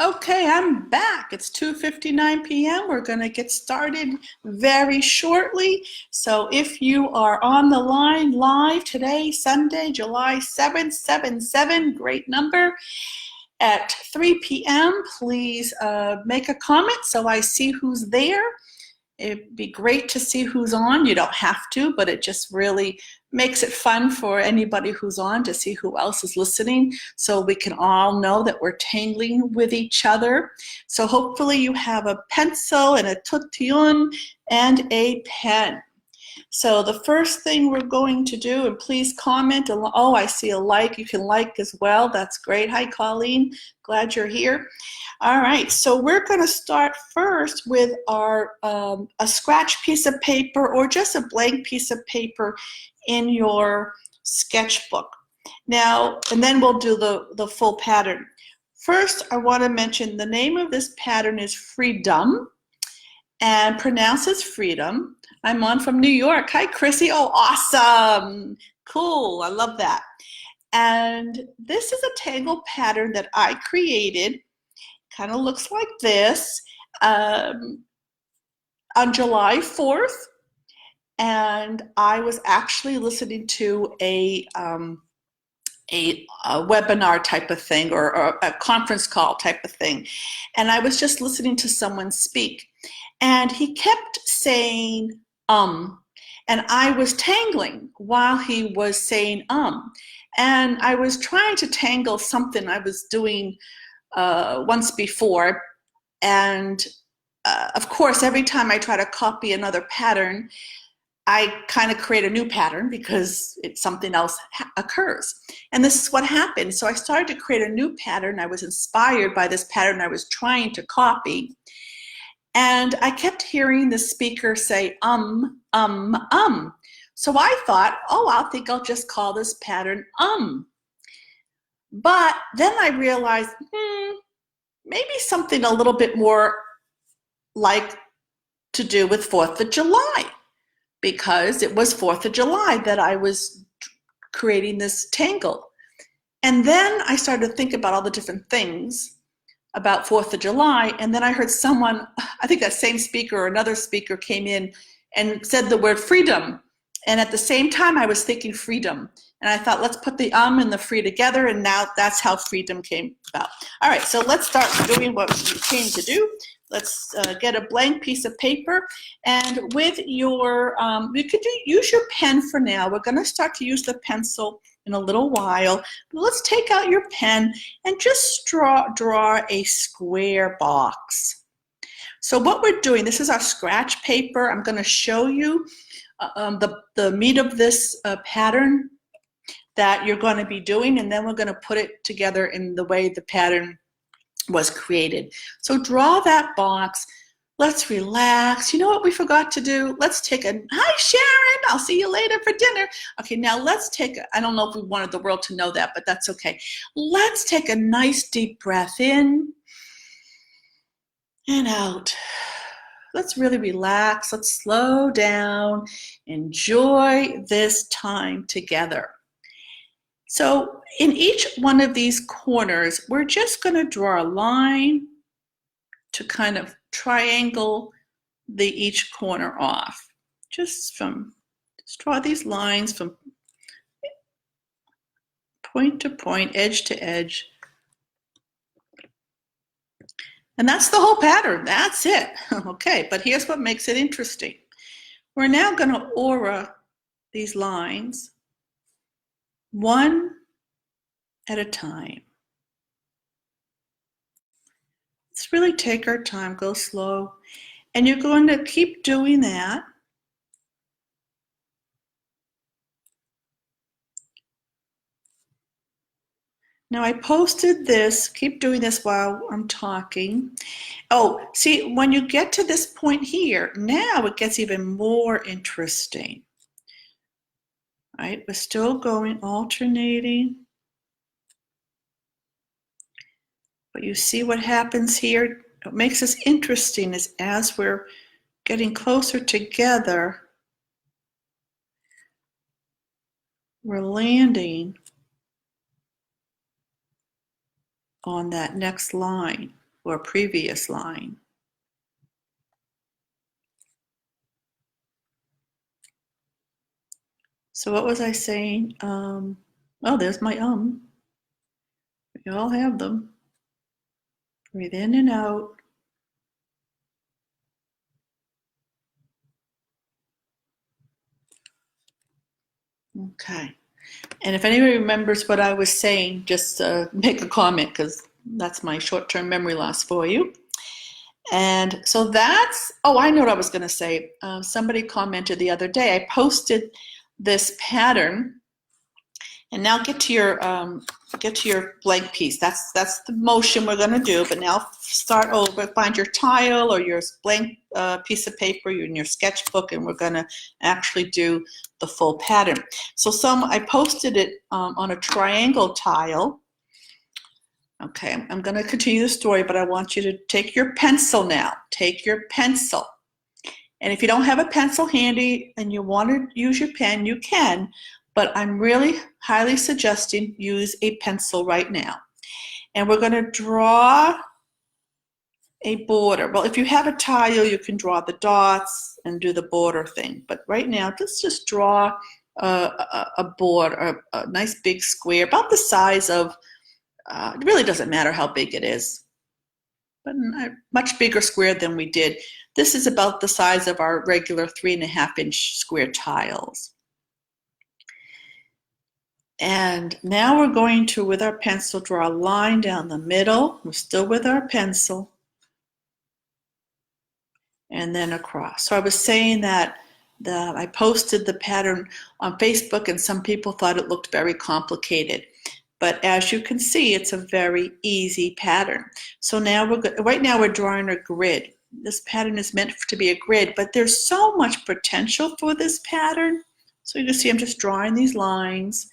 Okay, I'm back. It's 2:59 p.m. We're going to get started very shortly. So if you are on the line live today, Sunday, July 7th, 7-7, great number, at 3 p.m., please make a comment so I see who's there. It'd be great to see who's on. You don't have to, but it just really makes it fun for anybody who's on to see who else is listening so we can all know that we're tangling with each other. So hopefully you have a pencil and a tutiyun and a pen. So the first thing we're going to do, and please comment. Oh, I see a like. You can like as well. That's great. Hi, Colleen. Glad you're here. All right, so we're going to start first with our a scratch piece of paper or just a blank piece of paper in your sketchbook. Now, and then we'll do the full pattern. First, I want to mention the name of this pattern is Freedum and pronounces freedom. I'm on from New York. Hi, Chrissy. Oh, awesome. Cool. I love that. And this is a tangle pattern that I created. Kind of looks like this on July 4th. And I was actually listening to a webinar type of thing or a conference call type of thing. And I was just listening to someone speak. And he kept saying, and I was tangling while he was saying, and I was trying to tangle something I was doing once before. And of course, every time I try to copy another pattern, I kind of create a new pattern because something else occurs. And this is what happened. So I started to create a new pattern. I was inspired by this pattern I was trying to copy. And I kept hearing the speaker say, So I thought, oh, I think I'll just call this pattern, But then I realized, maybe something a little bit more like to do with 4th of July, because it was 4th of July that I was creating this tangle. And then I started to think about all the different things about 4th of July, and then I heard someone, I think that same speaker or another speaker came in and said the word freedom. And at the same time, I was thinking freedom. And I thought, let's put the and the free together, and now that's how freedom came about. All right, so let's start doing what we came to do. Let's get a blank piece of paper, and with your, you could use your pen for now. We're gonna start to use the pencil in a little while. Let's take out your pen and just draw a square box. So what we're doing, this is our scratch paper. I'm gonna show you the meat of this pattern that you're going to be doing, and then we're going to put it together in the way the pattern was created. So draw that box. Let's relax. You know what we forgot to do? Let's take a, hi Sharon, I'll see you later for dinner. Okay, now let's take, I don't know if we wanted the world to know that, but that's okay. Let's take a nice deep breath in and out. Let's really relax. Let's slow down. Enjoy this time together. So in each one of these corners, we're just going to draw a line to kind of triangle each corner off. Just draw these lines from point to point, edge to edge. And that's the whole pattern. That's it. Okay, but here's what makes it interesting. We're now going to aura these lines one at a time. Let's really take our time, go slow. And you're going to keep doing that. Now I posted this, keep doing this while I'm talking. Oh, see, when you get to this point here, now it gets even more interesting. Right, we're still going, alternating. But you see what happens here? What makes this interesting is as we're getting closer together, we're landing on that next line. or a previous line. So what was I saying? Oh, there's my We all have them. Breathe in and out. Okay. And if anybody remembers what I was saying, just make a comment, because that's my short-term memory loss for you. And so that's, oh, I know what I was going to say. Somebody commented the other day, I posted this pattern. And now get to your blank piece. That's the motion we're going to do. But now start over. Find your tile or your blank piece of paper in your sketchbook, and we're going to actually do the full pattern. So I posted it on a triangle tile. Okay, I'm going to continue the story, but I want you to take your pencil now. Take your pencil. And if you don't have a pencil handy and you want to use your pen, you can. But I'm really highly suggesting use a pencil right now. And we're going to draw a border. Well, if you have a tile, you can draw the dots and do the border thing. But right now, let's just draw a border, a nice big square, about the size of, it really doesn't matter how big it is, but a much bigger square than we did. This is about the size of our regular 3.5-inch square tiles. And now we're going to, with our pencil, draw a line down the middle. We're still with our pencil. And then across. So I was saying that I posted the pattern on Facebook, and some people thought it looked very complicated. But as you can see, it's a very easy pattern. So now right now we're drawing a grid. This pattern is meant to be a grid, but there's so much potential for this pattern. So you can see I'm just drawing these lines.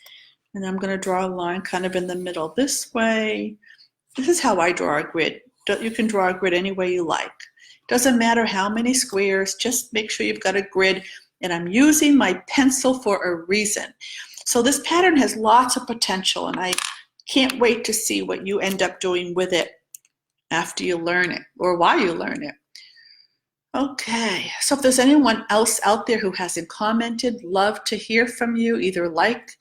And I'm going to draw a line kind of in the middle this way. This is how I draw a grid. You can draw a grid any way you like. Doesn't matter how many squares, just make sure you've got a grid. And I'm using my pencil for a reason. So this pattern has lots of potential, and I can't wait to see what you end up doing with it after you learn it, or while you learn it. Okay, so if there's anyone else out there who hasn't commented, love to hear from you. Either like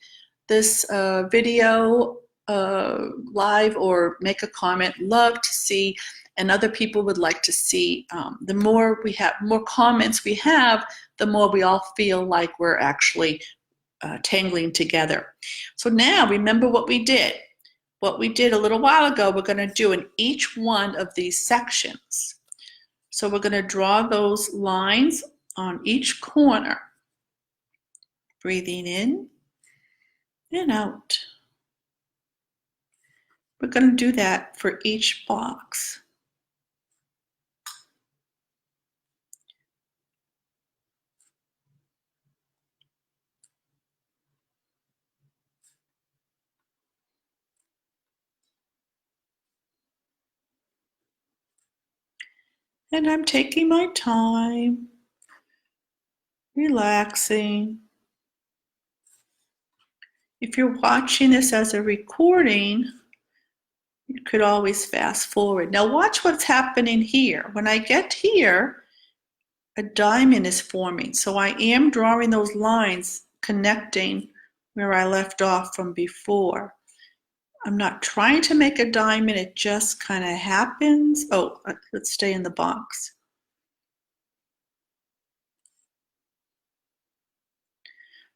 this video live or make a comment. Love to see, and other people would like to see. The more comments we have, the more we all feel like we're actually tangling together. So now remember what we did. What we did a little while ago, we're going to do in each one of these sections. So we're going to draw those lines on each corner. Breathing in and out. We're going to do that for each box. And I'm taking my time, relaxing. If you're watching this as a recording, you could always fast forward. Now watch what's happening here. When I get here, a diamond is forming. So I am drawing those lines connecting where I left off from before. I'm not trying to make a diamond, it just kind of happens. Oh, let's stay in the box.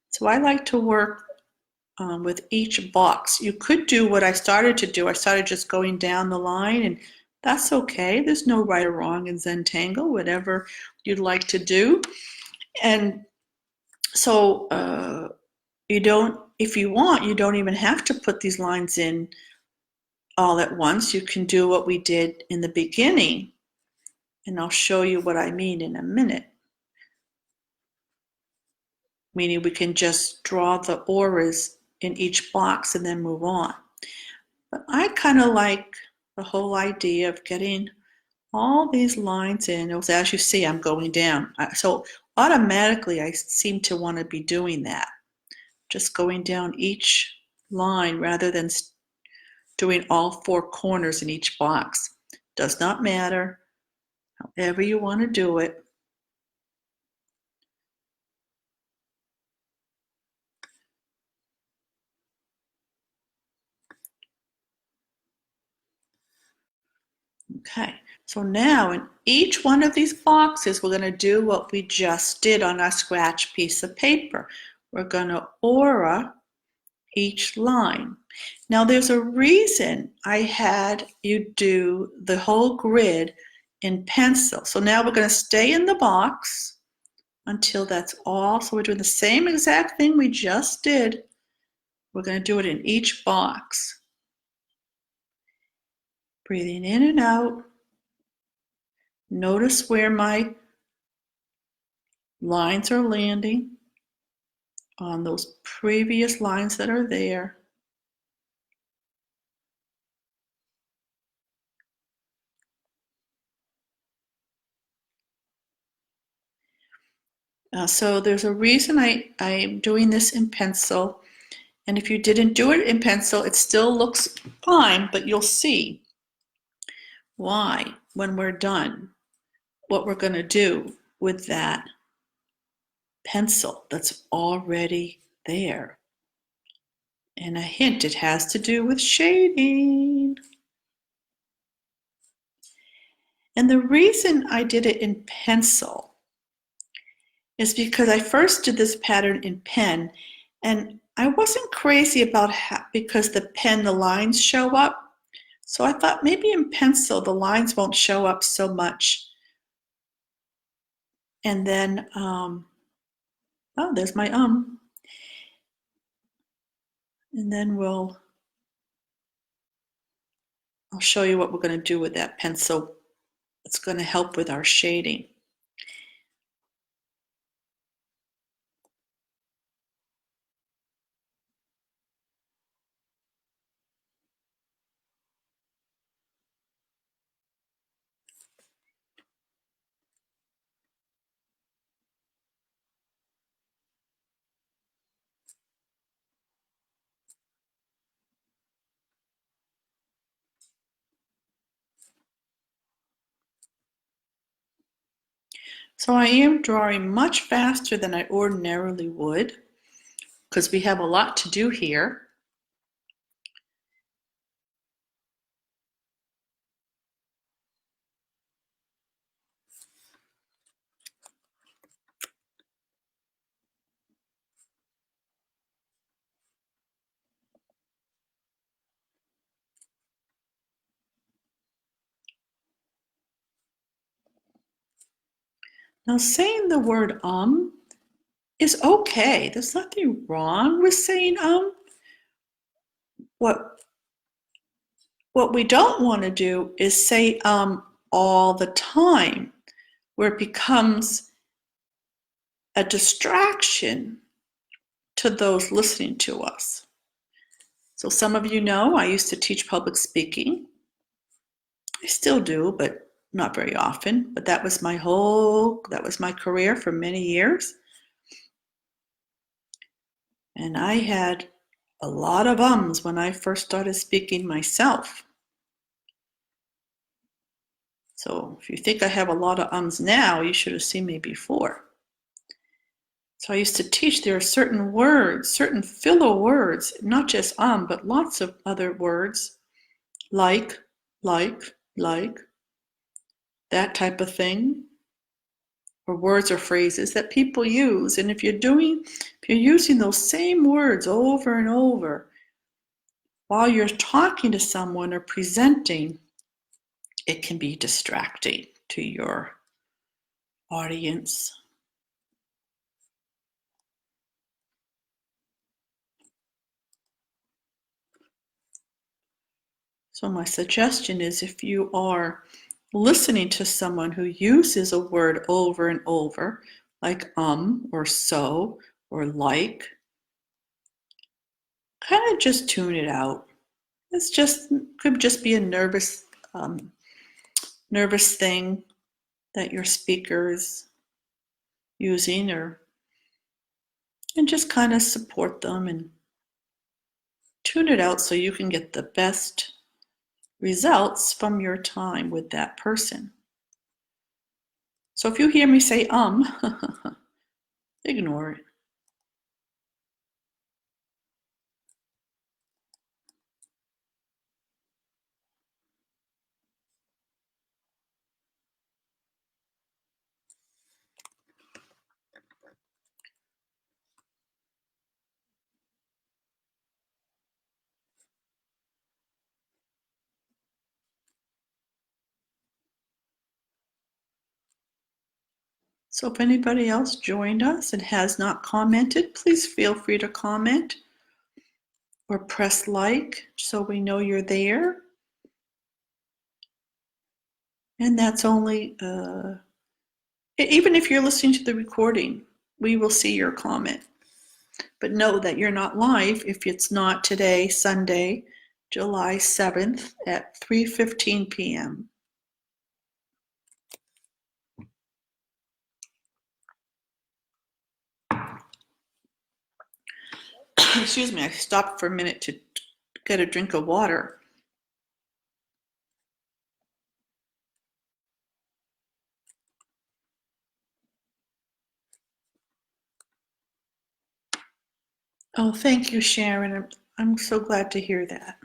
So I like to work with each box. You could do what I started to do. I started just going down the line, and that's okay. There's no right or wrong in Zentangle, whatever you'd like to do. And so if you want, you don't even have to put these lines in all at once. You can do what we did in the beginning, and I'll show you what I mean in a minute. Meaning we can just draw the auras in each box and then move on. But I kind of like the whole idea of getting all these lines in. As you see, I'm going down. So automatically I seem to want to be doing that. Just going down each line rather than doing all 4 corners in each box. Does not matter. However you want to do it. Okay, so now in each one of these boxes, we're going to do what we just did on our scratch piece of paper. We're going to aura each line. Now there's a reason I had you do the whole grid in pencil. So now we're going to stay in the box until that's all. So we're doing the same exact thing we just did. We're going to do it in each box. Breathing in and out. Notice where my lines are landing on those previous lines that are there. So there's a reason I'm doing this in pencil. And if you didn't do it in pencil, it still looks fine, but you'll see why when we're done, what we're going to do with that pencil that's already there. And a hint, it has to do with shading. And the reason I did it in pencil is because I first did this pattern in pen, and I wasn't crazy about because the pen, the lines show up. So I thought maybe in pencil, the lines won't show up so much. And then, oh, there's my And then I'll show you what we're going to do with that pencil. It's going to help with our shading. So I am drawing much faster than I ordinarily would because we have a lot to do here. Now saying the word is okay. There's nothing wrong with saying What we don't want to do is say all the time, where it becomes a distraction to those listening to us. So some of you know I used to teach public speaking. I still do, but not very often. But that was my career for many years. And I had a lot of ums when I first started speaking myself. So if you think I have a lot of ums now, you should have seen me before. So I used to teach there are certain words, certain filler words, not just but lots of other words, like, that type of thing, or words or phrases that people use. And if you're using those same words over and over while you're talking to someone or presenting, it can be distracting to your audience. So my suggestion is, if you are listening to someone who uses a word over and over, like or so or like, kind of just tune it out. Could just be a nervous thing that your speaker's using, and just kind of support them and tune it out so you can get the best results from your time with that person. So if you hear me say ignore it. So if anybody else joined us and has not commented, please feel free to comment or press like so we know you're there. And that's only, even if you're listening to the recording, we will see your comment. But know that you're not live if it's not today, Sunday, July 7th at 3:15 p.m. Excuse me, I stopped for a minute to get a drink of water. Oh, thank you, Sharon. I'm so glad to hear that.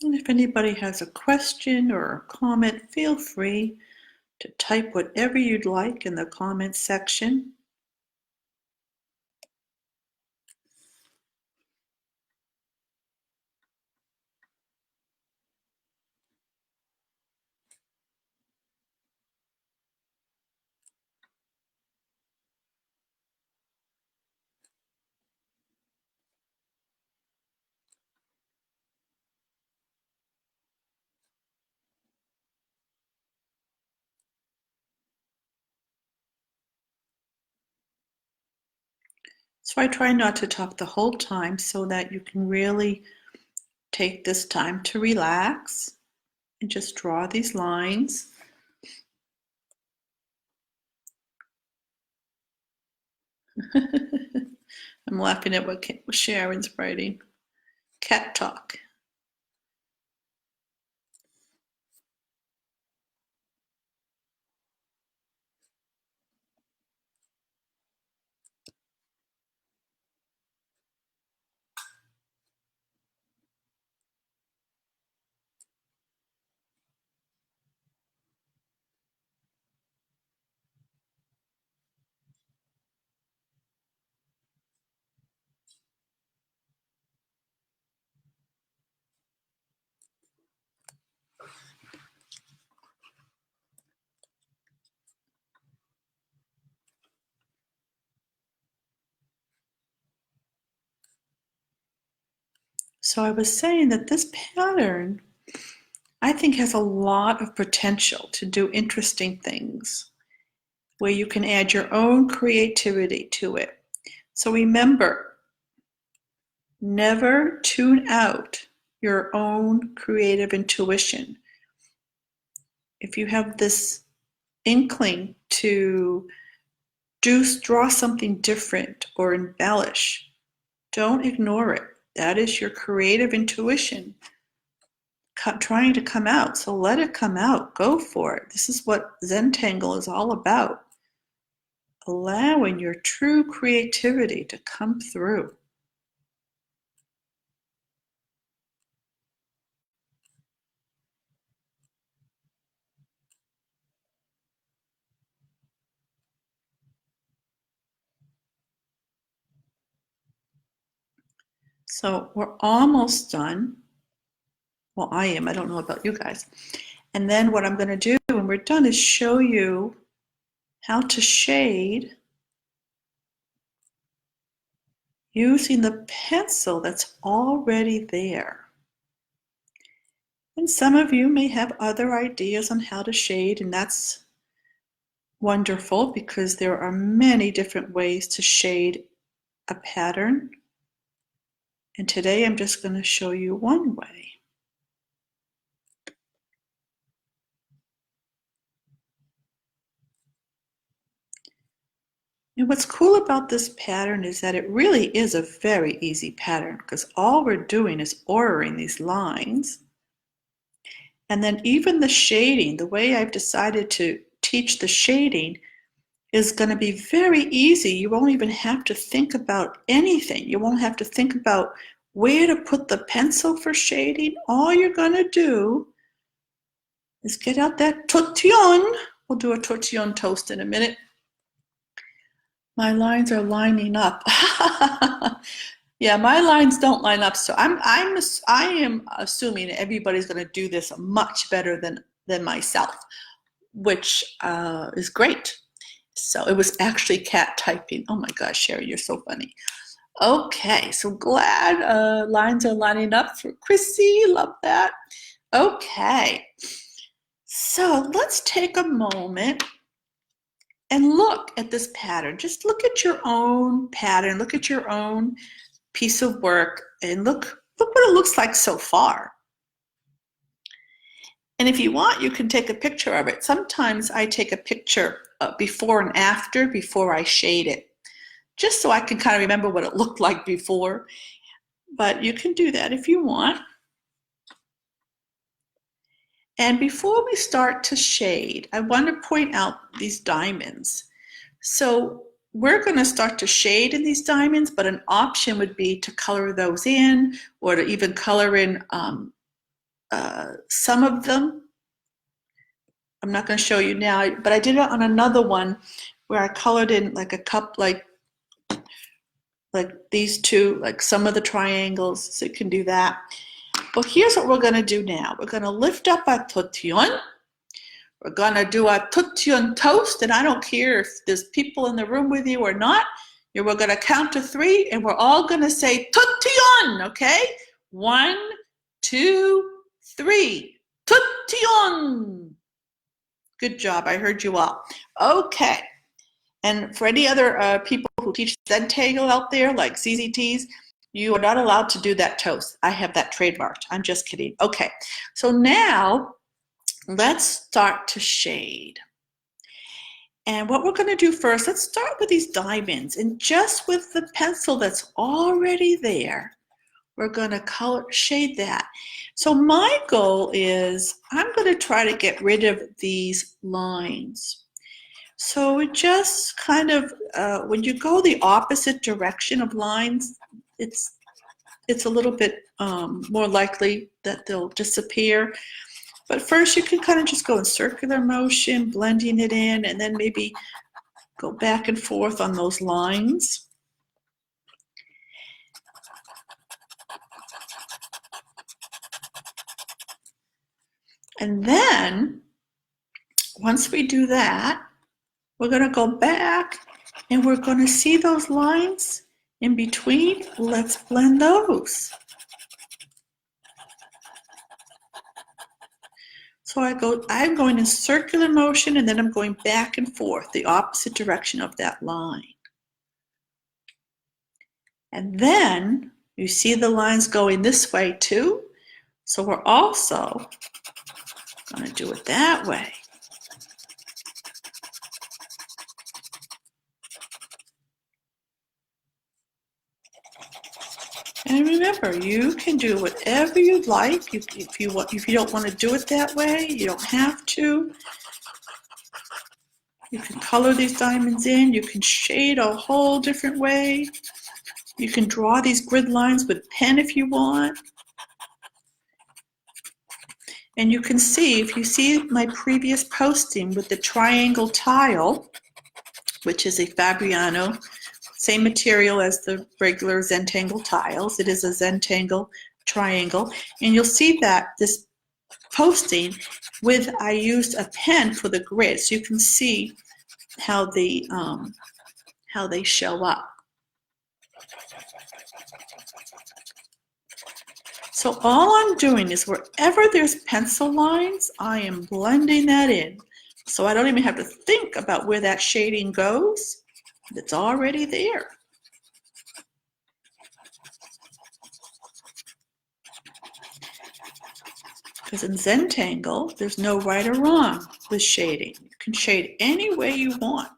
And if anybody has a question or a comment, feel free to type whatever you'd like in the comments section. So I try not to talk the whole time so that you can really take this time to relax and just draw these lines. I'm laughing at what Sharon's writing. Cat talk. So I was saying that this pattern, I think, has a lot of potential to do interesting things where you can add your own creativity to it. So remember, never tune out your own creative intuition. If you have this inkling to draw something different or embellish, don't ignore it. That is your creative intuition trying to come out. So let it come out. Go for it. This is what Zentangle is all about. Allowing your true creativity to come through. So we're almost done. Well, I am. I don't know about you guys. And then what I'm going to do when we're done is show you how to shade using the pencil that's already there. And some of you may have other ideas on how to shade, and that's wonderful because there are many different ways to shade a pattern. And today I'm just going to show you one way. And what's cool about this pattern is that it really is a very easy pattern because all we're doing is ordering these lines. And then even the shading, the way I've decided to teach the shading is going to be very easy. You won't even have to think about anything. You won't have to think about where to put the pencil for shading. All you're going to do is get out that tortillon. We'll do a tortillon toast in a minute. My lines are lining up. Yeah, my lines don't line up, so I am assuming everybody's going to do this much better than myself, which is great. So it was actually Cat typing. Oh my gosh, Sherry, you're so funny. Okay, so glad lines are lining up for Chrissy. Love that. Okay, so let's take a moment and look at this pattern. Just look at your own pattern. Look at your own piece of work and look what it looks like so far. And if you want, you can take a picture of it. Sometimes I take a picture before and after, before I shade it, just so I can kind of remember what it looked like before. But you can do that if you want. And before we start to shade, I want to point out these diamonds. So we're going to start to shade in these diamonds, but an option would be to color those in or to even color in some of them. I'm not going to show you now, but I did it on another one where I colored in like a cup, like these two, like some of the triangles, so you can do that. Well, here's what we're going to do now. We're going to lift up our tortillon. We're going to do our tortillon toast, and I don't care if there's people in the room with you or not. We're going to count to 3, and we're all going to say tortillon, okay? 1, 2, 3. Tortillon. Good job. I heard you all. Okay. And for any other people who teach Zentangle out there, like ZZTs, you are not allowed to do that toast. I have that trademarked. I'm just kidding. Okay. So now let's start to shade. And what we're going to do first, let's start with these diamonds. And just with the pencil that's already there, we're going to shade that. So my goal is I'm going to try to get rid of these lines. So it just kind of, when you go the opposite direction of lines, it's a little bit more likely that they'll disappear. But first you can kind of just go in circular motion, blending it in, and then maybe go back and forth on those lines. And then, once we do that, we're going to go back and we're going to see those lines in between. Let's blend those. So I'm going in circular motion and then I'm going back and forth, the opposite direction of that line. And then you see the lines going this way too. So we're also going to do it that way. And remember, you can do whatever you'd like. If you don't want to do it that way, you don't have to. You can color these diamonds in. You can shade a whole different way. You can draw these grid lines with pen if you want. And you can see, if you see my previous posting with the triangle tile, which is a Fabriano, same material as the regular Zentangle tiles. It is a Zentangle triangle. And you'll see that this posting I used a pen for the grid, so you can see how they show up. So all I'm doing is wherever there's pencil lines, I am blending that in. So I don't even have to think about where that shading goes. It's already there. Because in Zentangle, there's no right or wrong with shading. You can shade any way you want.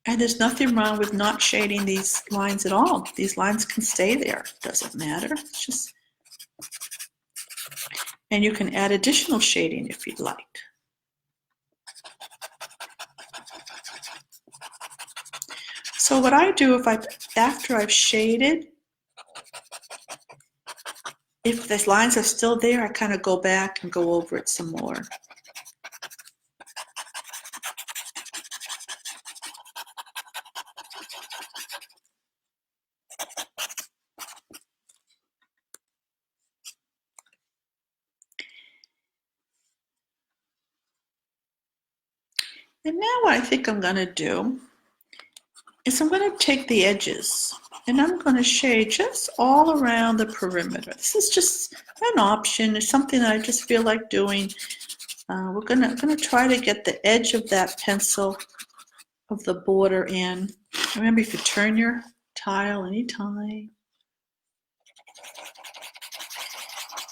And there's nothing wrong with not shading these lines at all. These lines can stay there. Doesn't matter. It's just, and you can add additional shading if you'd like. So what I do after I've shaded, if the lines are still there, I kind of go back and go over it some more. And now what I think I'm going to do is I'm going to take the edges and I'm going to shade just all around the perimeter. This is just an option. It's something that I just feel like doing. We're going to try to get the edge of that pencil of the border in. Remember, you could turn your tile anytime.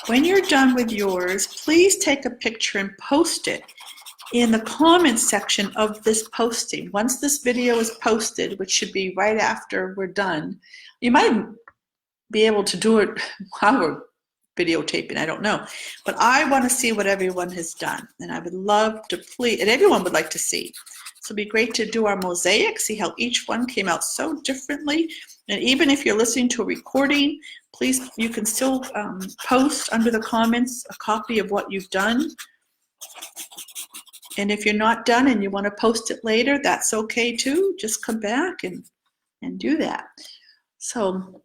When you're done with yours, please take a picture and post it in the comments section of this posting. Once this video is posted, which should be right after we're done, you might be able to do it while we're videotaping, I don't know. But I want to see what everyone has done, and I would love to please, and everyone would like to see. So it'd be great to do our mosaic, see how each one came out so differently. And even if you're listening to a recording, please, you can still post under the comments a copy of what you've done. And if you're not done and you want to post it later, that's okay too. Just come back and do that. So,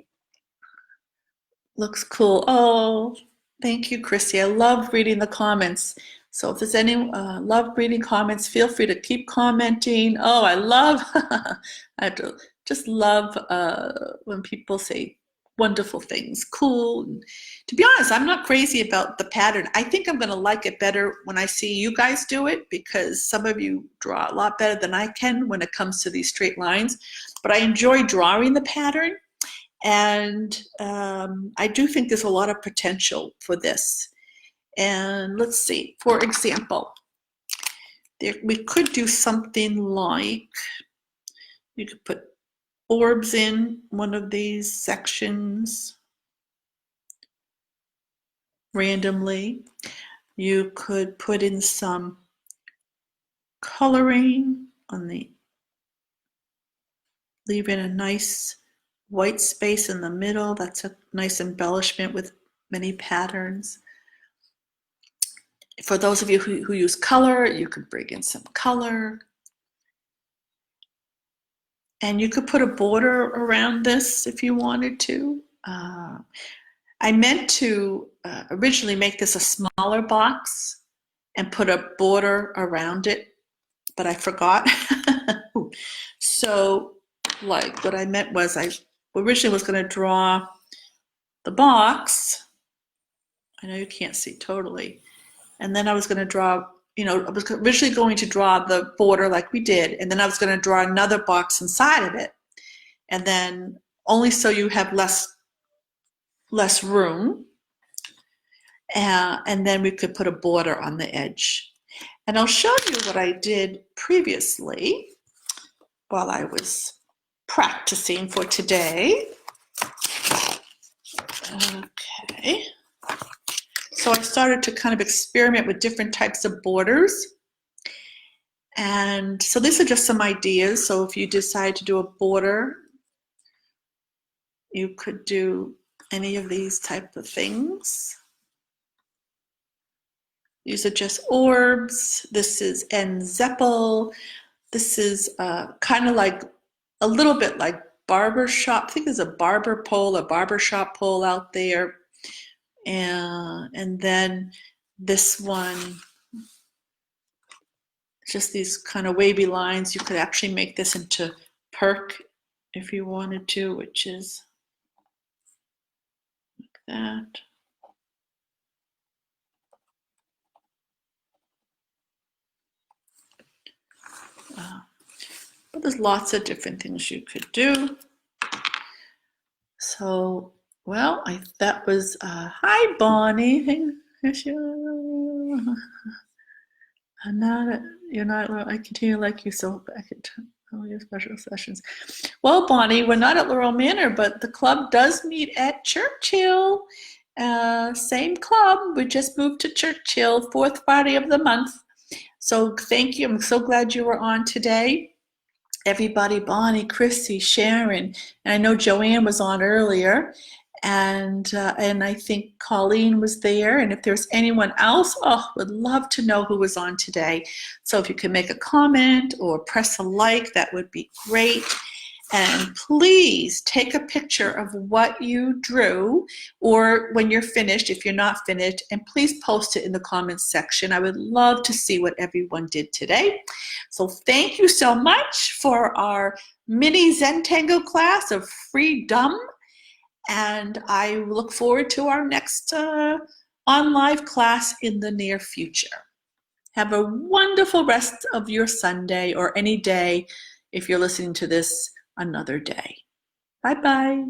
looks cool. Oh, thank you, Chrissy. I love reading the comments. So if there's any love reading comments, feel free to keep commenting. Oh, I love, I just love when people say wonderful things, cool. And to be honest, I'm not crazy about the pattern. I think I'm going to like it better when I see you guys do it, because some of you draw a lot better than I can when it comes to these straight lines. But I enjoy drawing the pattern, and I do think there's a lot of potential for this. And let's see, for example, we could do something like, you could put orbs in one of these sections randomly. You could put in some coloring on the, leave in a nice white space in the middle. That's a nice embellishment with many patterns. For those of you who use color, you could bring in some color. And you could put a border around this if you wanted to. I meant to originally make this a smaller box and put a border around it, but I forgot. So, like, what I meant was I originally was going to draw the box. I know you can't see totally. And then I was going to draw, you know, I was originally going to draw the border like we did, and then I was going to draw another box inside of it. And then only so you have less room. And then we could put a border on the edge. And I'll show you what I did previously while I was practicing for today. Okay. So I started to kind of experiment with different types of borders. And so these are just some ideas. So if you decide to do a border, you could do any of these type of things. These are just orbs. This is N Zeppel. This is kind of like a little bit like barber shop. I think there's a barber pole, a barber shop pole out there. And then this one, just these kind of wavy lines. You could actually make this into perk if you wanted to, which is like that. But there's lots of different things you could do. So, well, that was, hi Bonnie. I'm not, you're not, I continue to like you, so I could, Oh, your special sessions. Well, Bonnie, we're not at Laurel Manor, but the club does meet at Churchill. Same club. We just moved to Churchill, fourth Friday of the month. So thank you. I'm so glad you were on today. Everybody, Bonnie, Chrissy, Sharon, and I know Joanne was on earlier, and I think Colleen was there. And if there's anyone else, oh, would love to know who was on today. So if you could make a comment or press a like, that would be great. And please take a picture of what you drew, or when you're finished, if you're not finished, and please post it in the comments section. I would love to see what everyone did today. So thank you so much for our mini Zentangle class of Freedom, and I look forward to our next on live class in the near future. Have a wonderful rest of your Sunday, or any day if you're listening to this another day. Bye-bye.